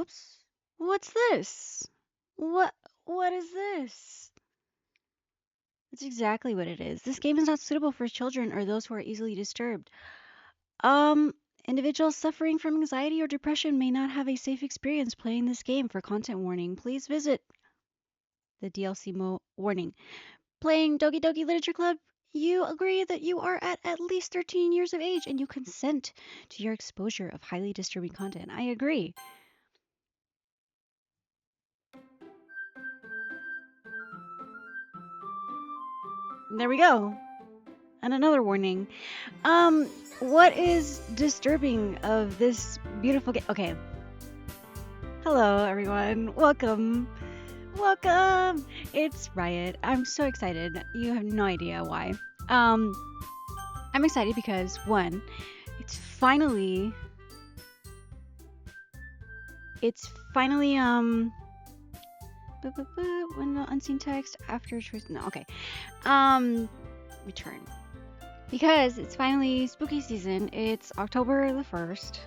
Whoops. What's this? What what is this? That's exactly what it is. This game is not suitable for children or those who are easily disturbed. Um, Individuals suffering from anxiety or depression may not have a safe experience playing this game. For content warning, please visit the DLC warning. Playing Doki Doki Literature Club, you agree that you are at least 13 years of age and you consent to your exposure of highly disturbing content. I agree. There we go. And another warning. Um, what is disturbing of this beautiful game? Okay. Hello, everyone. Welcome. Welcome. It's Riot. I'm so excited. You have no idea why. Um, I'm excited because one, it's finally it's finally window unseen text after choice. No, okay. Return. Because it's finally spooky season. It's October the 1st.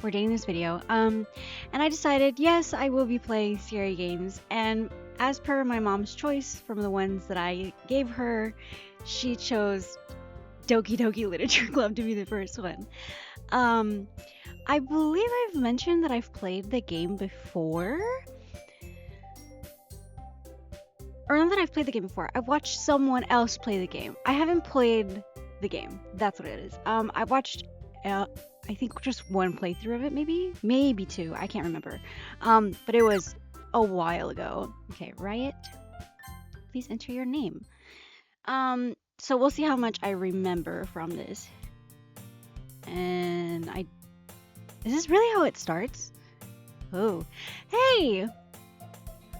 We're dating this video. And I decided, yes, I will be playing scary games. And as per my mom's choice from the ones that I gave her, she chose Doki Doki Literature Club to be the first one. I believe I've mentioned that I've played the game before. Or not that I've played the game before. I've watched someone else play the game. I haven't played the game. That's what it is. I watched, I think just one playthrough of it, maybe two. I can't remember. But it was a while ago. Okay, Riot. Please enter your name. So we'll see how much I remember from this. And is this really how it starts? Oh, hey!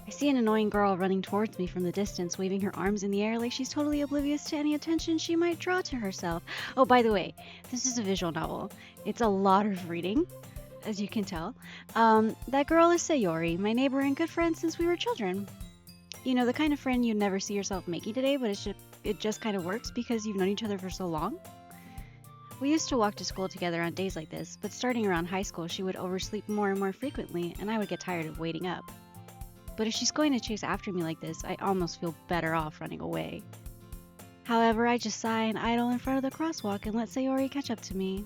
I see an annoying girl running towards me from the distance, waving her arms in the air like she's totally oblivious to any attention she might draw to herself. Oh, by the way, this is a visual novel. It's a lot of reading, as you can tell. That girl is Sayori, my neighbor and good friend since we were children. You know, the kind of friend you'd never see yourself making today, but it just kind of works because you've known each other for so long. We used to walk to school together on days like this, but starting around high school, she would oversleep more and more frequently, and I would get tired of waiting up. But if she's going to chase after me like this, I almost feel better off running away. However, I just sigh and idle in front of the crosswalk and let Sayori catch up to me.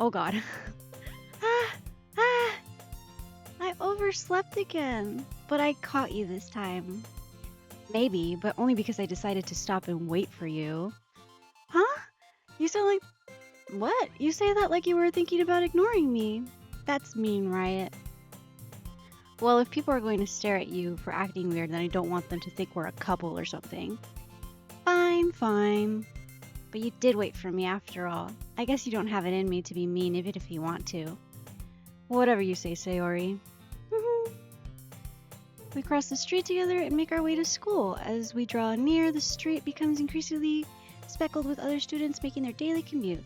Oh god. I overslept again. But I caught you this time. Maybe, but only because I decided to stop and wait for you. Huh? You sound like... What? You say that like you were thinking about ignoring me. That's mean, Riot. Well, if people are going to stare at you for acting weird, then I don't want them to think we're a couple or something. Fine, fine. But you did wait for me after all. I guess you don't have it in me to be mean even if you want to. Whatever you say, Sayori. We cross the street together and make our way to school. As we draw near, the street becomes increasingly speckled with other students making their daily commute.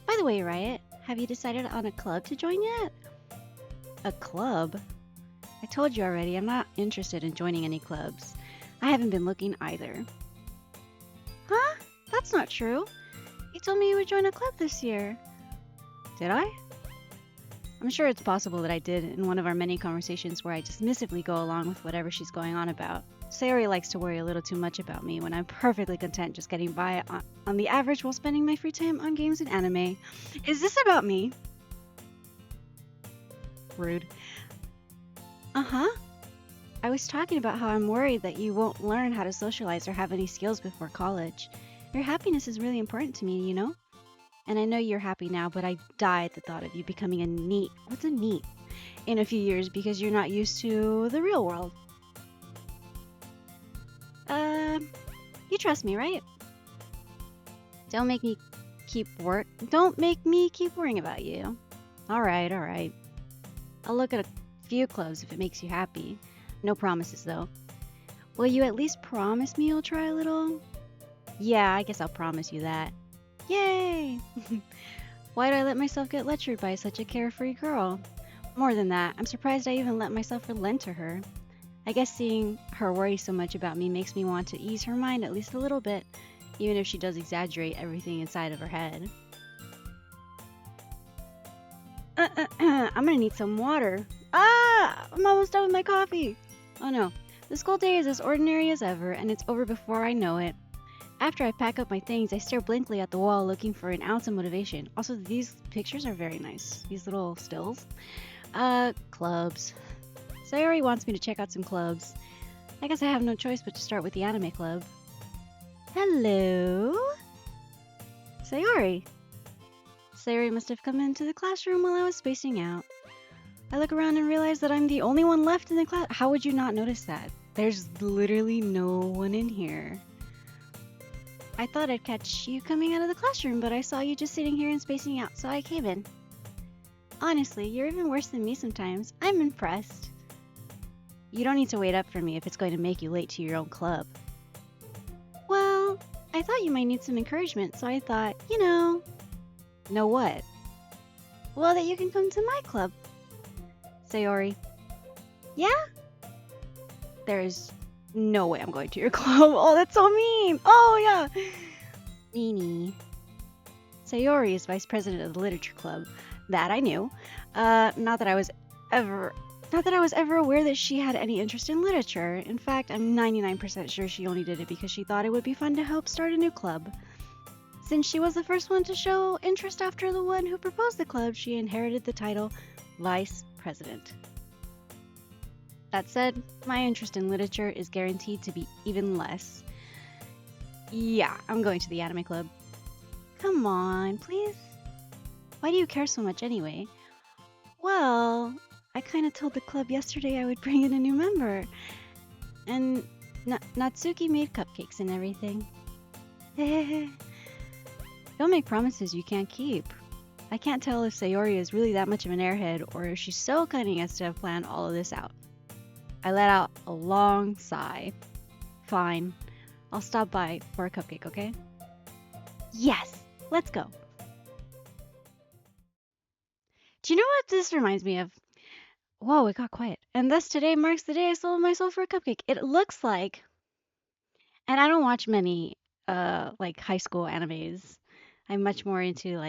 By the way, Riot, have you decided on a club to join yet? A club? I told you already, I'm not interested in joining any clubs. I haven't been looking either. Huh? That's not true. You told me you would join a club this year. Did I? I'm sure it's possible that I did in one of our many conversations where I dismissively go along with whatever she's going on about. Sayori likes to worry a little too much about me when I'm perfectly content just getting by on the average while spending my free time on games and anime. Is this about me? Rude. Uh-huh. I was talking about how I'm worried that you won't learn how to socialize or have any skills before college. Your happiness is really important to me, you know? And I know you're happy now, but I die at the thought of you becoming a NEET. What's a NEET? In a few years because you're not used to the real world. You trust me, right? Don't make me keep worrying about you. Alright, alright. I'll look at a few clubs if it makes you happy. No promises, though. Will you at least promise me you'll try a little? Yeah, I guess I'll promise you that. Yay! Why do I let myself get lectured by such a carefree girl? More than that, I'm surprised I even let myself relent to her. I guess seeing her worry so much about me makes me want to ease her mind at least a little bit, even if she does exaggerate everything inside of her head. I'm gonna need some water. Ah! I'm almost done with my coffee. Oh no. The school day is as ordinary as ever, and it's over before I know it. After I pack up my things, I stare blankly at the wall looking for an ounce of motivation. Also, these pictures are very nice. These little stills. Clubs. Sayori wants me to check out some clubs. I guess I have no choice but to start with the anime club. Hello? Sayori. Sayori must have come into the classroom while I was spacing out. I look around and realize that I'm the only one left in the class. How would you not notice that? There's literally no one in here. I thought I'd catch you coming out of the classroom, but I saw you just sitting here and spacing out, so I came in. Honestly, you're even worse than me sometimes. I'm impressed. You don't need to wait up for me if it's going to make you late to your own club. Well, I thought you might need some encouragement, so I thought, Know what? Well, that you can come to my club. Sayori. Yeah? There's no way I'm going to your club. Oh, that's so mean. Oh, yeah. Meanie. Sayori is vice president of the literature club. That I knew. Not that I was ever aware that she had any interest in literature. In fact, I'm 99% sure she only did it because she thought it would be fun to help start a new club. Since she was the first one to show interest after the one who proposed the club, she inherited the title Vice President. That said, my interest in literature is guaranteed to be even less. Yeah, I'm going to the anime club. Come on, please. Why do you care so much anyway? Well, I kind of told the club yesterday I would bring in a new member. And Natsuki made cupcakes and everything. Don't make promises you can't keep. I can't tell if Sayori is really that much of an airhead or if she's so cunning as to have planned all of this out. I let out a long sigh. Fine. I'll stop by for a cupcake, okay? Yes! Let's go! Do you know what this reminds me of? Whoa, it got quiet. And thus today marks the day I sold myself for a cupcake. It looks like... And I don't watch many, high school animes. I'm much more into,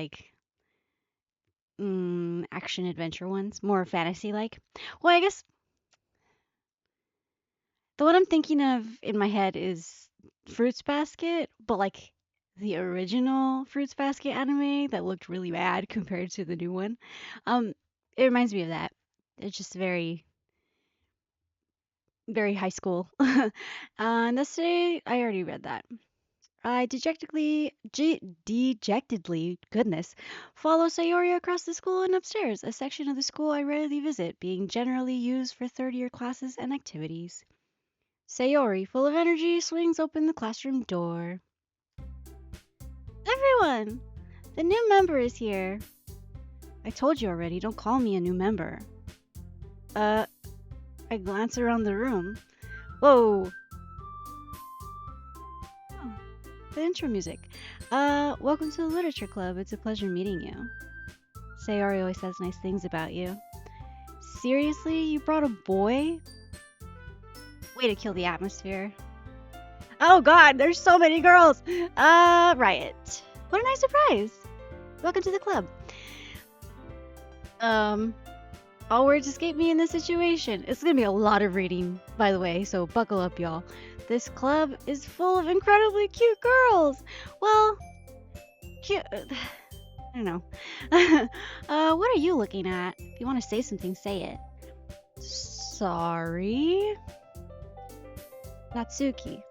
action-adventure ones. More fantasy-like. Well, I guess... The one I'm thinking of in my head is Fruits Basket, but, the original Fruits Basket anime that looked really bad compared to the new one. It reminds me of that. It's just very, very high school. And this day, I already read that. I dejectedly, goodness, follow Sayori across the school and upstairs, a section of the school I rarely visit, being generally used for third-year classes and activities. Sayori, full of energy, swings open the classroom door. Everyone! The new member is here. I told you already, don't call me a new member. I glance around the room. Whoa! Oh, the intro music. Welcome to the Literature Club. It's a pleasure meeting you. Sayori always says nice things about you. Seriously? You brought a boy? Way to kill the atmosphere. Oh god, there's so many girls! Riot. What a nice surprise! Welcome to the club. All words escape me in this situation. It's gonna be a lot of reading, by the way, so buckle up, y'all. This club is full of incredibly cute girls! Well, cute... I don't know. What are you looking at? If you want to say something, say it. Sorry? Natsuki.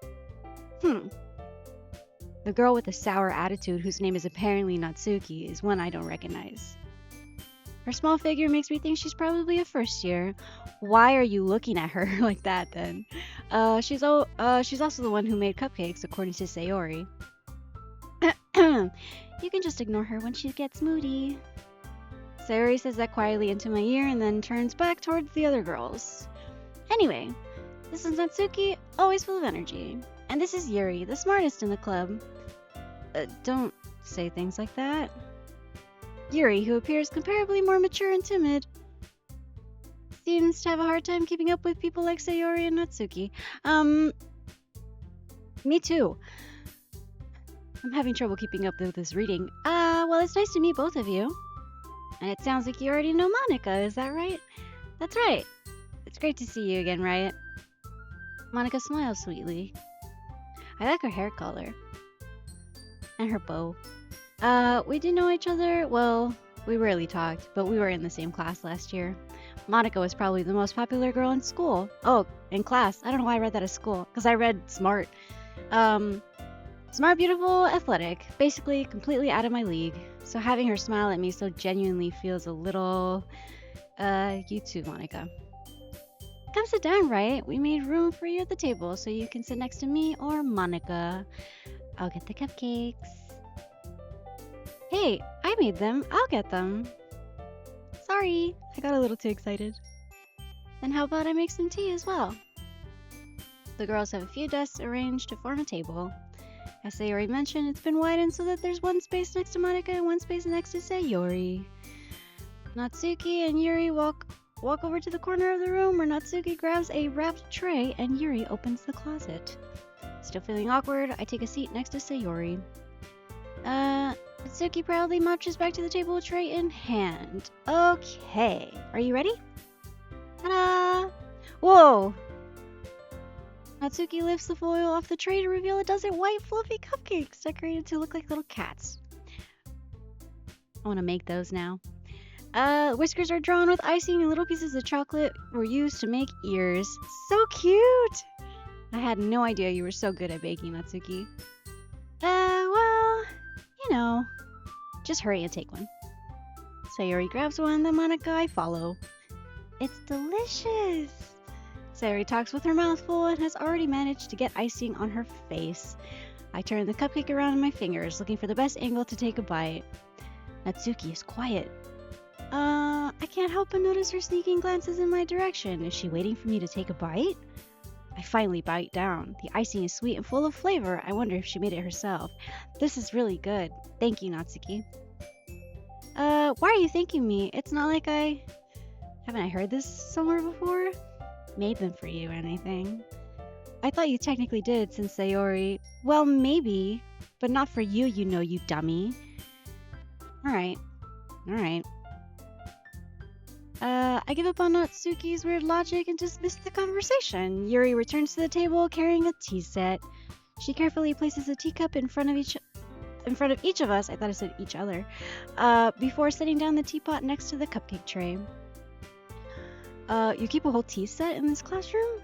The girl with the sour attitude whose name is apparently Natsuki is one I don't recognize. Her small figure makes me think she's probably a first year. Why are you looking at her like that then? She's also the one who made cupcakes, according to Sayori. You can just ignore her when she gets moody. Sayori says that quietly into my ear and then turns back towards the other girls. Anyway, this is Natsuki, always full of energy. And this is Yuri, the smartest in the club. Don't say things like that. Yuri, who appears comparably more mature and timid, seems to have a hard time keeping up with people like Sayori and Natsuki. Me too. I'm having trouble keeping up with this reading. Well, it's nice to meet both of you. And it sounds like you already know Monica, is that right? That's right. It's great to see you again, Riot. Monica smiles sweetly. I like her hair color. And her bow. We do know each other. Well, we rarely talked, but we were in the same class last year. Monica was probably the most popular girl in school. Oh, in class. I don't know why I read that as school, because I read smart. Smart, beautiful, athletic. Basically, completely out of my league. So having her smile at me so genuinely feels a little... you too, Monica. Come sit down, right? We made room for you at the table, so you can sit next to me or Monica. I'll get the cupcakes. Hey, I made them. I'll get them. Sorry, I got a little too excited. Then how about I make some tea as well? The girls have a few desks arranged to form a table. As Sayori mentioned, it's been widened so that there's one space next to Monica and one space next to Sayori. Natsuki and Yuri walk over to the corner of the room where Natsuki grabs a wrapped tray and Yuri opens the closet. Still feeling awkward, I take a seat next to Sayori. Natsuki proudly marches back to the table, tray in hand. Okay, are you ready? Ta-da! Whoa! Natsuki lifts the foil off the tray to reveal a dozen white fluffy cupcakes decorated to look like little cats. I want to make those now. Whiskers are drawn with icing and little pieces of chocolate were used to make ears. So cute! I had no idea you were so good at baking, Natsuki. Well, you know, just hurry and take one. Sayori grabs one, then Monica I follow. It's delicious! Sayori talks with her mouth full and has already managed to get icing on her face. I turn the cupcake around in my fingers, looking for the best angle to take a bite. Natsuki is quiet. I can't help but notice her sneaking glances in my direction. Is she waiting for me to take a bite? I finally bite down. The icing is sweet and full of flavor. I wonder if she made it herself. This is really good. Thank you, Natsuki. Why are you thanking me? It's not like haven't I heard this somewhere before? Made them for you or anything. I thought you technically did, since Sayori... Well, maybe, but not for you, you dummy. Alright. I give up on Natsuki's weird logic and dismiss the conversation. Yuri returns to the table carrying a tea set. She carefully places a teacup in front of each of us. I thought I said each other. Before setting down the teapot next to the cupcake tray. You keep a whole tea set in this classroom?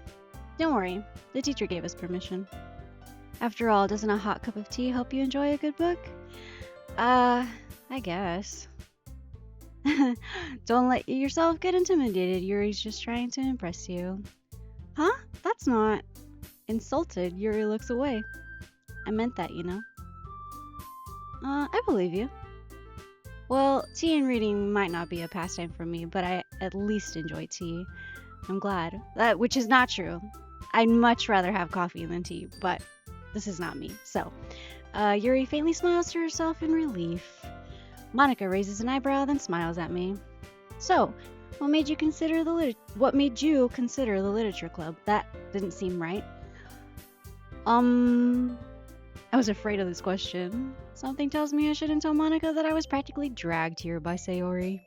Don't worry, the teacher gave us permission. After all, doesn't a hot cup of tea help you enjoy a good book? I guess. Don't let yourself get intimidated. Yuri's just trying to impress you. Huh? That's not... Insulted, Yuri looks away. I meant that, you know. I believe you. Well, tea and reading might not be a pastime for me, but I at least enjoy tea. I'm glad. Which is not true. I'd much rather have coffee than tea, but this is not me. So, Yuri faintly smiles to herself in relief. Monica raises an eyebrow, then smiles at me. So, what made you consider the literature club? That didn't seem right. I was afraid of this question. Something tells me I shouldn't tell Monica that I was practically dragged here by Sayori.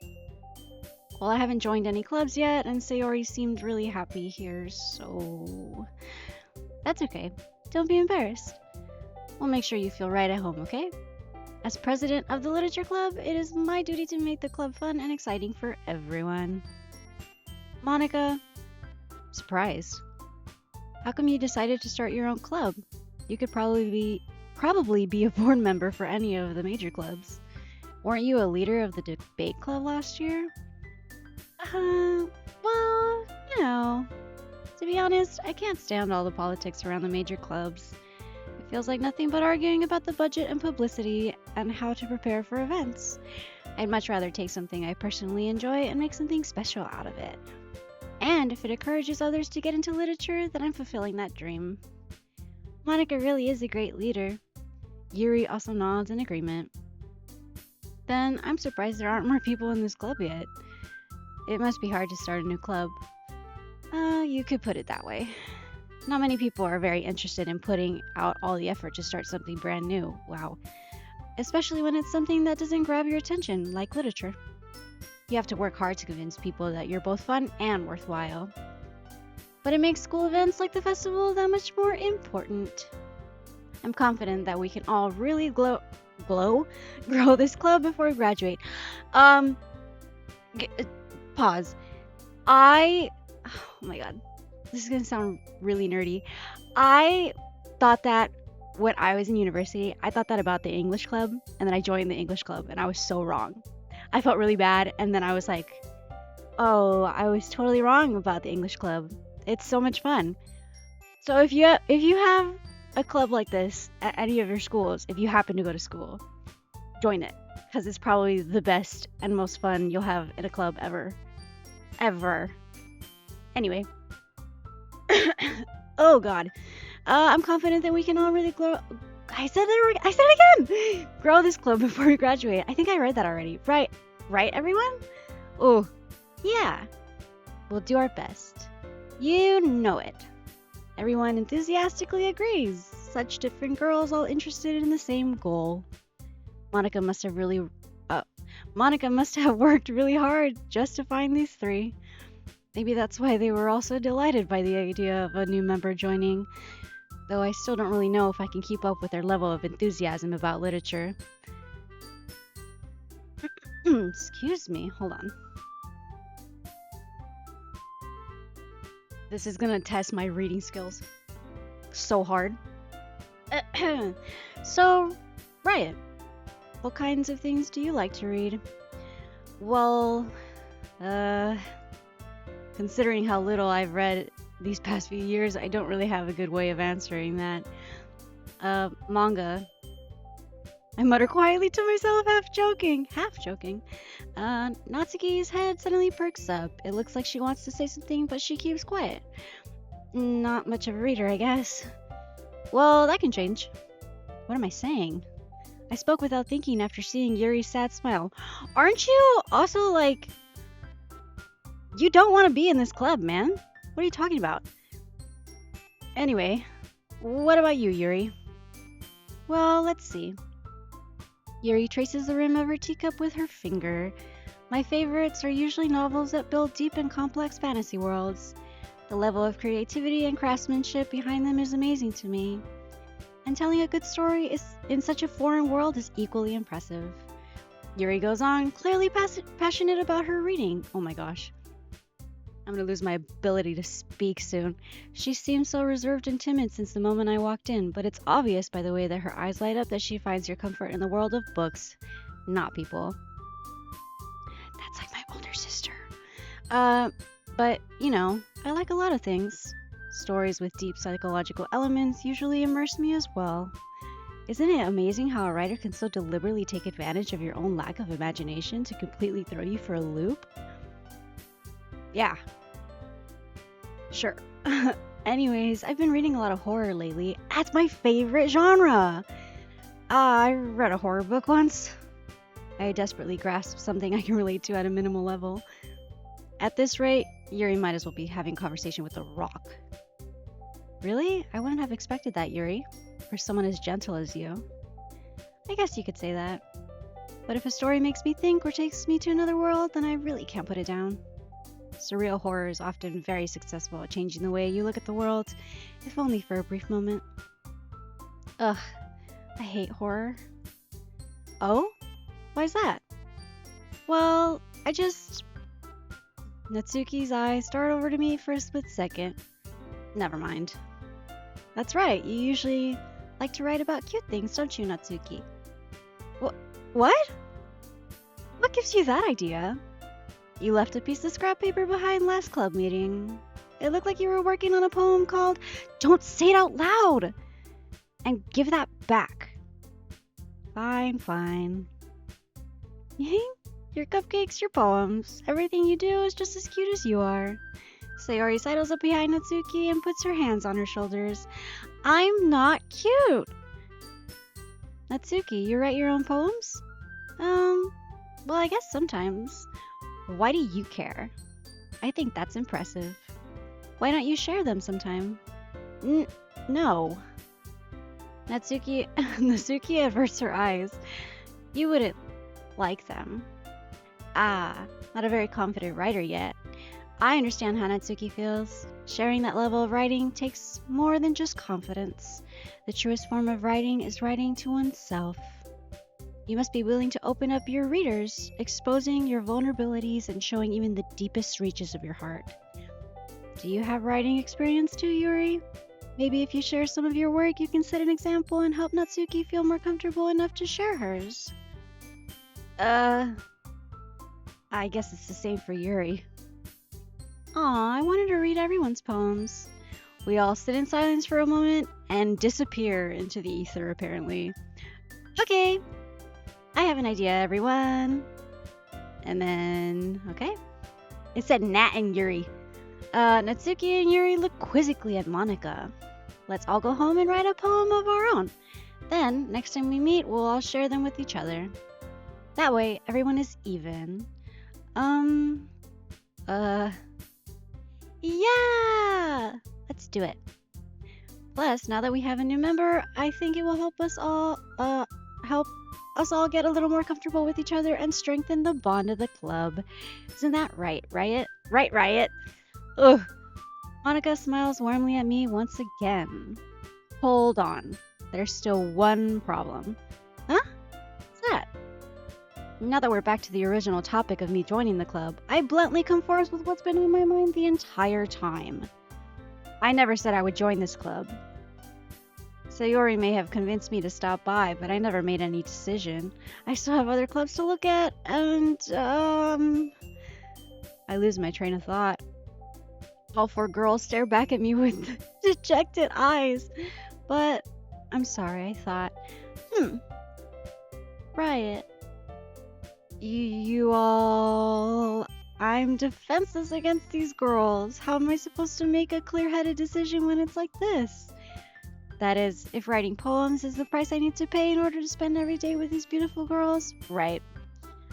Well, I haven't joined any clubs yet, and Sayori seemed really happy here, so... That's okay. Don't be embarrassed. We'll make sure you feel right at home, okay? As president of the literature club, it is my duty to make the club fun and exciting for everyone. Monica... Surprised. How come you decided to start your own club? You could probably be a board member for any of the major clubs. Weren't you a leader of the debate club last year? Well, you know, to be honest, I can't stand all the politics around the major clubs. It feels like nothing but arguing about the budget and publicity and how to prepare for events. I'd much rather take something I personally enjoy and make something special out of it. And if it encourages others to get into literature, then I'm fulfilling that dream. Monica really is a great leader. Yuri also nods in agreement. Then I'm surprised there aren't more people in this club yet. It must be hard to start a new club. You could put it that way. Not many people are very interested in putting out all the effort to start something brand new. Wow. Especially when it's something that doesn't grab your attention, like literature. You have to work hard to convince people that you're both fun and worthwhile. But it makes school events like the festival that much more important. I'm confident that we can all really grow this club before we graduate. Um, Pause. Oh my god, this is gonna sound really nerdy. I thought that when I was in university, I thought that about the English club, and then I joined the English club, and I was so wrong. I felt really bad, and then I was like, oh, I was totally wrong about the English club. It's so much fun. So if you have a club like this at any of your schools, if you happen to go to school, join it, because it's probably the best and most fun you'll have in a club ever. Anyway. Oh god. I'm confident that we can all really grow. I said it again. Grow this club before we graduate. I think I read that already. Right, everyone? Oh, yeah. We'll do our best. You know it. Everyone enthusiastically agrees. Such different girls all interested in the same goal. Monica must have worked really hard just to find these three. Maybe that's why they were all so delighted by the idea of a new member joining, though I still don't really know if I can keep up with their level of enthusiasm about literature. Excuse me, hold on. This is gonna test my reading skills so hard. So, Riot, what kinds of things do you like to read? Well, considering how little I've read these past few years, I don't really have a good way of answering that. Manga. I mutter quietly to myself, half joking. Natsuki's head suddenly perks up. It looks like she wants to say something, but she keeps quiet. Not much of a reader, I guess. Well, that can change. What am I saying? I spoke without thinking after seeing Yuri's sad smile. Aren't you also like... You don't want to be in this club, man. What are you talking about? Anyway, what about you, Yuri? Well, let's see. Yuri traces the rim of her teacup with her finger. My favorites are usually novels that build deep and complex fantasy worlds. The level of creativity and craftsmanship behind them is amazing to me. And telling a good story in such a foreign world is equally impressive. Yuri goes on, clearly passionate about her reading. Oh my gosh. I'm gonna lose my ability to speak soon. She seems so reserved and timid since the moment I walked in, but it's obvious by the way that her eyes light up that she finds her comfort in the world of books, not people. That's like my older sister. But, you know, I like a lot of things. Stories with deep psychological elements usually immerse me as well. Isn't it amazing how a writer can so deliberately take advantage of your own lack of imagination to completely throw you for a loop? Yeah. Sure. Anyways, I've been reading a lot of horror lately. That's my favorite genre! I read a horror book once. I desperately grasped something I can relate to at a minimal level. At this rate, Yuri might as well be having conversation with a rock. Really? I wouldn't have expected that, Yuri. For someone as gentle as you. I guess you could say that. But if a story makes me think or takes me to another world, then I really can't put it down. Surreal horror is often very successful at changing the way you look at the world, if only for a brief moment. Ugh, I hate horror. Oh? Why's that? Well, Natsuki's eyes start over to me for a split second. Never mind. That's right, you usually like to write about cute things, don't you, Natsuki? What? What gives you that idea? You left a piece of scrap paper behind last club meeting. It looked like you were working on a poem called Don't Say It Out Loud! And give that back. Fine. Your cupcakes, your poems. Everything you do is just as cute as you are. Sayori sidles up behind Natsuki and puts her hands on her shoulders. I'm not cute! Natsuki, you write your own poems? Well, I guess sometimes. Why do you care? I think that's impressive. Why don't you share them sometime? No. Natsuki averts her eyes. You wouldn't like them. Ah, not a very confident writer yet. I understand how Natsuki feels. Sharing that level of writing takes more than just confidence. The truest form of writing is writing to oneself. You must be willing to open up your readers, exposing your vulnerabilities and showing even the deepest reaches of your heart. Do you have writing experience too, Yuri? Maybe if you share some of your work, you can set an example and help Natsuki feel more comfortable enough to share hers. I guess it's the same for Yuri. Aw, I wanted to read everyone's poems. We all sit in silence for a moment and disappear into the ether, apparently. Okay, I have an idea, everyone. And then, okay. It said Nat and Yuri. Natsuki and Yuri look quizzically at Monika. Let's all go home and write a poem of our own. Then, next time we meet, we'll all share them with each other. That way, everyone is even. Yeah! Let's do it. Plus, now that we have a new member, I think it will help us all get a little more comfortable with each other and strengthen the bond of the club. Isn't that right, Riot? Right, Riot? Ugh. Monika smiles warmly at me once again. Hold on. There's still one problem. Huh? What's that? Now that we're back to the original topic of me joining the club, I bluntly come forth with what's been on my mind the entire time. I never said I would join this club. Sayori may have convinced me to stop by, but I never made any decision. I still have other clubs to look at, and, I lose my train of thought. All four girls stare back at me with dejected eyes. But, I'm sorry, I thought, Riot. You all... I'm defenseless against these girls. How am I supposed to make a clear-headed decision when it's like this? That is, if writing poems is the price I need to pay in order to spend every day with these beautiful girls, right.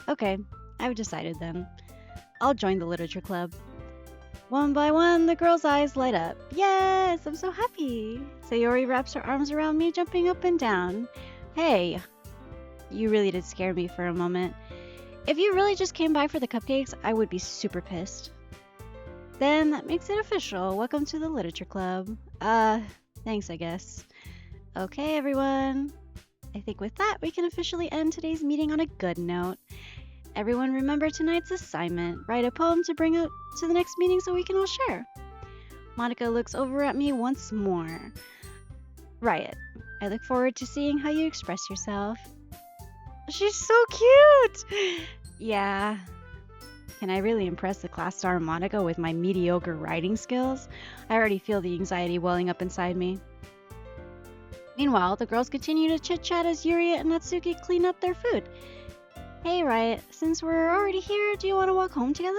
Okay, I've decided then. I'll join the literature club. One by one, the girls' eyes light up. Yes, I'm so happy. Sayori wraps her arms around me, jumping up and down. Hey, you really did scare me for a moment. If you really just came by for the cupcakes, I would be super pissed. Then that makes it official. Welcome to the literature club. Thanks, I guess. Okay, everyone. I think with that, we can officially end today's meeting on a good note. Everyone remember tonight's assignment. Write a poem to bring up to the next meeting so we can all share. Monika looks over at me once more. Riot, I look forward to seeing how you express yourself. She's so cute! Yeah. Can I really impress the class star Monika with my mediocre writing skills? I already feel the anxiety welling up inside me. Meanwhile, the girls continue to chit-chat as Yuri and Natsuki clean up their food. Hey, Riot, since we're already here, do you want to walk home together?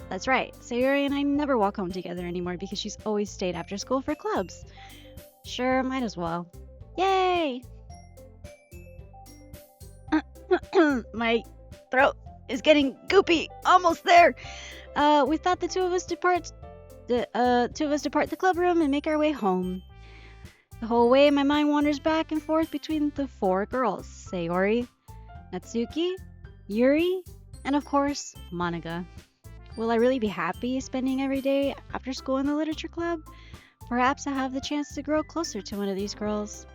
That's right, Sayori and I never walk home together anymore because she's always stayed after school for clubs. Sure, might as well. Yay! My throat is getting goopy. Almost there. With that, the two of us depart the club room and make our way home. The whole way, my mind wanders back and forth between the four girls: Sayori, Natsuki, Yuri, and of course, Monika. Will I really be happy spending every day after school in the literature club? Perhaps I have the chance to grow closer to one of these girls.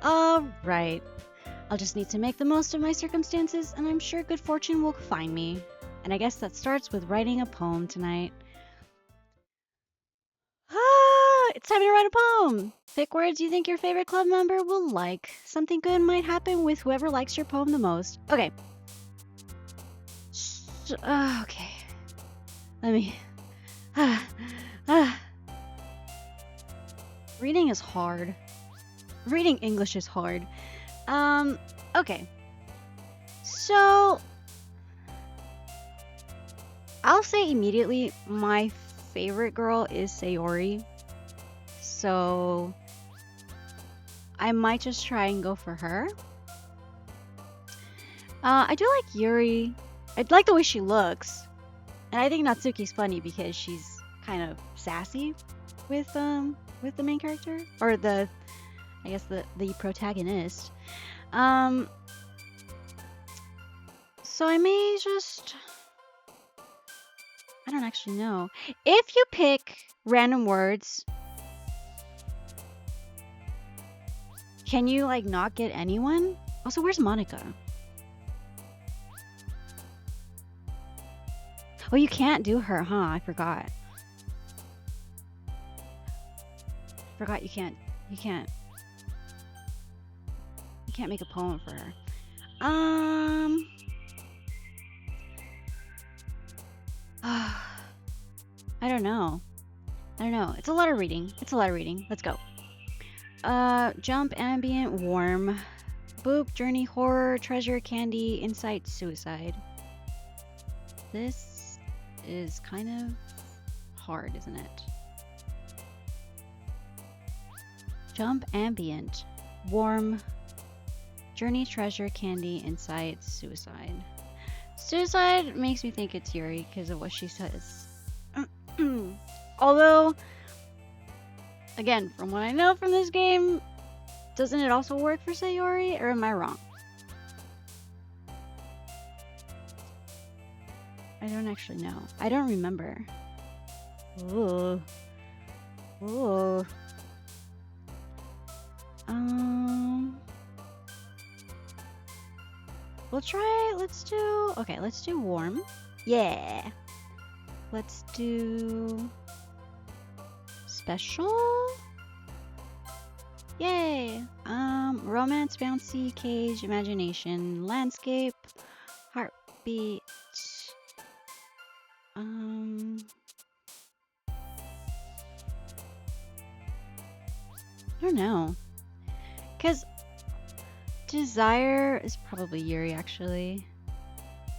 Alright. I'll just need to make the most of my circumstances, and I'm sure good fortune will find me. And I guess that starts with writing a poem tonight. It's time to write a poem! Pick words you think your favorite club member will like. Something good might happen with whoever likes your poem the most. Okay. Okay. Let me... Reading is hard. Reading English is hard. Okay. So, I'll say immediately my favorite girl is Sayori. So, I might just try and go for her. I do like Yuri. I like the way she looks. And I think Natsuki's funny because she's kind of sassy with the main character. Or I guess the protagonist. So So I may just... I don't actually know. If you pick random words, can you, like, not get anyone? Also, where's Monica? Oh, you can't do her, huh? I forgot. Forgot you can't make a poem for her. I don't know. It's a lot of reading. Let's go. Jump, ambient, warm. Boop, journey, horror, treasure, candy, insight, suicide. This is kind of hard, isn't it? Jump, ambient, warm, journey, treasure, candy, insight, suicide. Suicide makes me think it's Yuri because of what she says. Although, again, from what I know from this game, doesn't it also work for Sayori, or am I wrong? I don't actually know. I don't remember. Ooh. Ooh. We'll try, let's do warm. Yeah. Let's do special. Yay. Romance, bouncy, cage, imagination, landscape, heartbeat. I don't know. Because desire is probably Yuri, actually.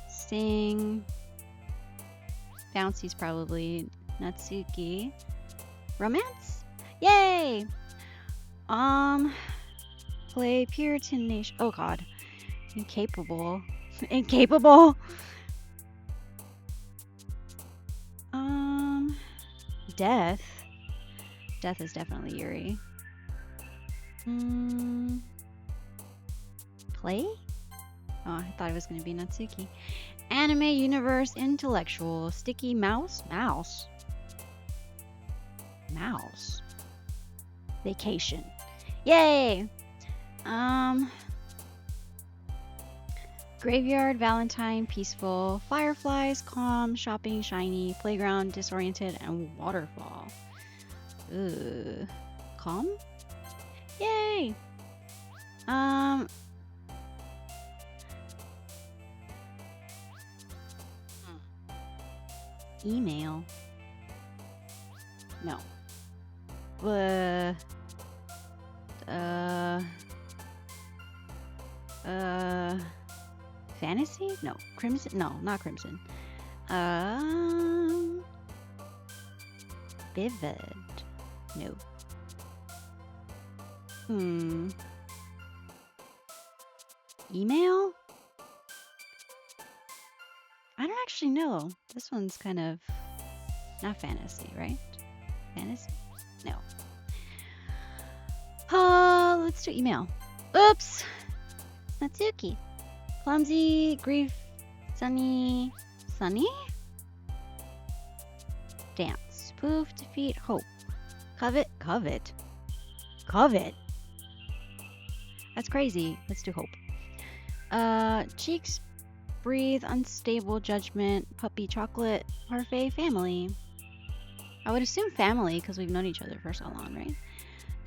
Sing. Bouncy's probably Natsuki. Romance? Yay! Play Puritan Nation. Oh god. Incapable. Incapable? Death. Death is definitely Yuri. Play? Oh, I thought it was going to be Natsuki. Anime, universe, intellectual, sticky mouse? Mouse? Mouse. Vacation. Yay! Graveyard, Valentine, peaceful, fireflies, calm, shopping, shiny, playground, disoriented, and waterfall. Ooh. Calm? Yay! Email. No. Fantasy? No. Crimson? No, not Crimson. Vivid. No. Email? I don't actually know. This one's kind of not fantasy, right? Fantasy? No. Let's do email. Oops! Natsuki. Clumsy, grief, sunny. Sunny? Dance. Poof, defeat, hope. Covet. That's crazy. Let's do hope. Cheeks, breathe, unstable, judgment, puppy, chocolate, parfait, family. I would assume family because we've known each other for so long, right?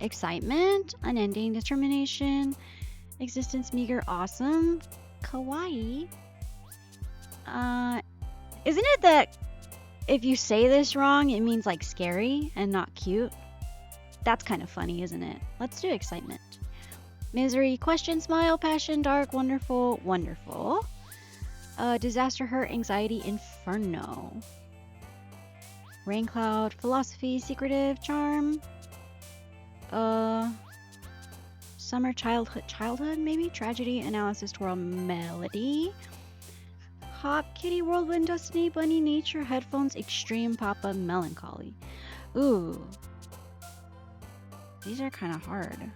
Excitement, unending, determination, existence, meager, awesome, kawaii. Isn't it that if you say this wrong, it means like scary and not cute? That's kind of funny, isn't it? Let's do excitement. Misery, question, smile, passion, dark, wonderful, wonderful. Disaster, hurt, anxiety, inferno. Rain cloud, philosophy, secretive, charm. Summer, childhood maybe? Tragedy, analysis, twirl, melody. Hop, kitty, whirlwind, destiny, bunny, nature, headphones, extreme, papa, melancholy. Ooh. These are kind of hard.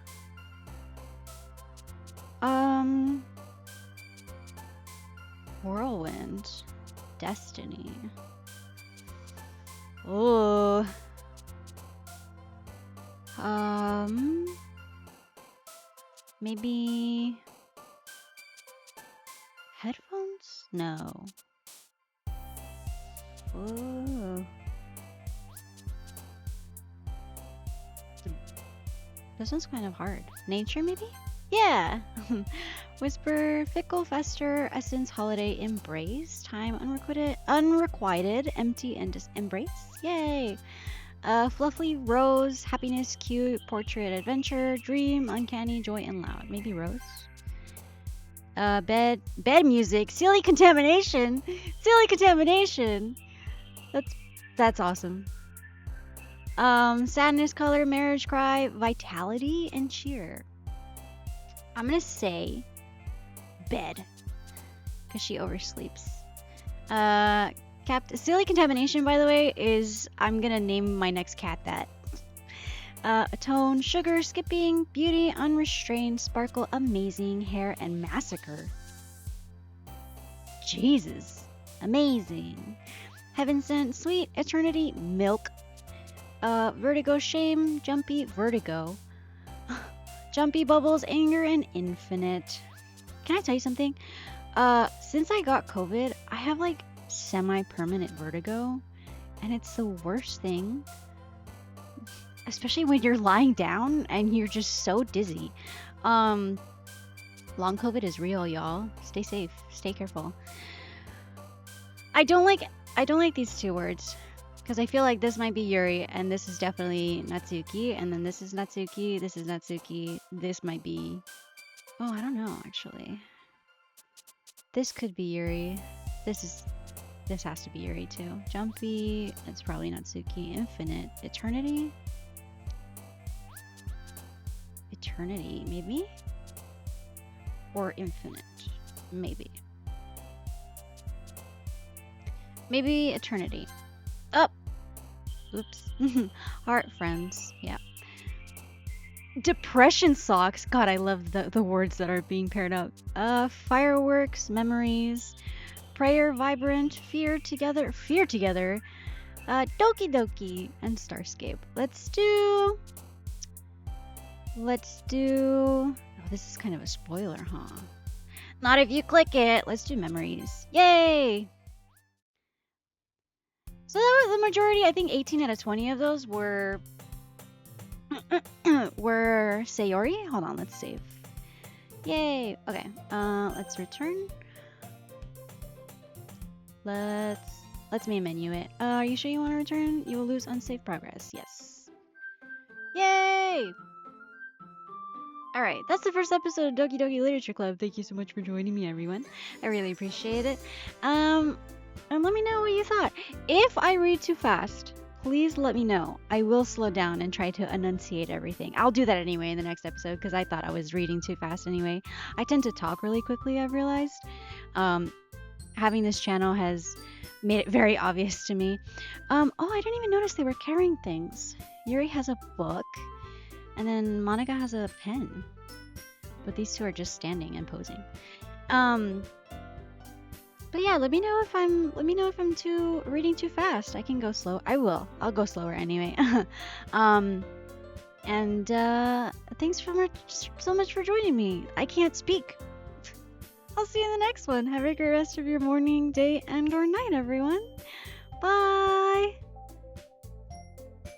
Whirlwind. Destiny. Oh. Maybe headphones? No. Oh. This one's kind of hard. Nature, maybe? Yeah! Whisper, fickle, fester, essence, holiday, embrace, time, unrequited, empty, and just embrace. Yay! Fluffy, rose, happiness, cute, portrait, adventure, dream, uncanny, joy, and loud. Maybe rose. Bed music, silly contamination, silly contamination. That's awesome. Sadness, color, marriage cry, vitality, and cheer. I'm gonna say bed, because she oversleeps. Silly contamination, by the way, is I'm gonna name my next cat that. Atone, sugar, skipping, beauty, unrestrained, sparkle, amazing, hair, and massacre. Jesus, amazing. Heaven sent, sweet, eternity, milk. Vertigo, shame, jumpy, vertigo. Jumpy, bubbles, anger, and infinite. Can I tell you something? Since I got COVID, I have like semi-permanent vertigo, and it's the worst thing. Especially when you're lying down and you're just so dizzy. Long COVID is real, y'all. Stay safe. Stay careful. I don't like these two words, because I feel like this might be Yuri, and this is definitely Natsuki, and then this is Natsuki, this is Natsuki, this might be... Oh, I don't know, actually. This could be Yuri. This has to be Yuri, too. Jumpy, it's probably Natsuki. Infinite. Eternity? Eternity, maybe? Or infinite, maybe. Maybe eternity. Up. Oops. Heart friends. Yeah. Depression socks. God, I love the words that are being paired up. Fireworks, memories, prayer, vibrant, fear together, Doki Doki, and Starscape. Let's do. Oh, this is kind of a spoiler, huh? Not if you click it. Let's do memories. Yay! So that was the majority. I think 18 out of 20 of those were Sayori. Hold on, let's save. Yay! Okay, let's return. Let's main menu it. Are you sure you want to return? You will lose unsaved progress. Yes. Yay! Alright, that's the first episode of Doki Doki Literature Club. Thank you so much for joining me, everyone. I really appreciate it. And let me know what you thought. If I read too fast, please let me know. I will slow down and try to enunciate everything. I'll do that anyway in the next episode, because I thought I was reading too fast anyway. I tend to talk really quickly, I've realized. Having this channel has made it very obvious to me. Oh, I didn't even notice they were carrying things. Yuri has a book. And then Monica has a pen, but these two are just standing and posing. But yeah, let me know if I'm reading too fast. I can go slow. I will. I'll go slower anyway. And thanks so much for joining me. I can't speak. I'll see you in the next one. Have a great rest of your morning, day, and or night, everyone. Bye.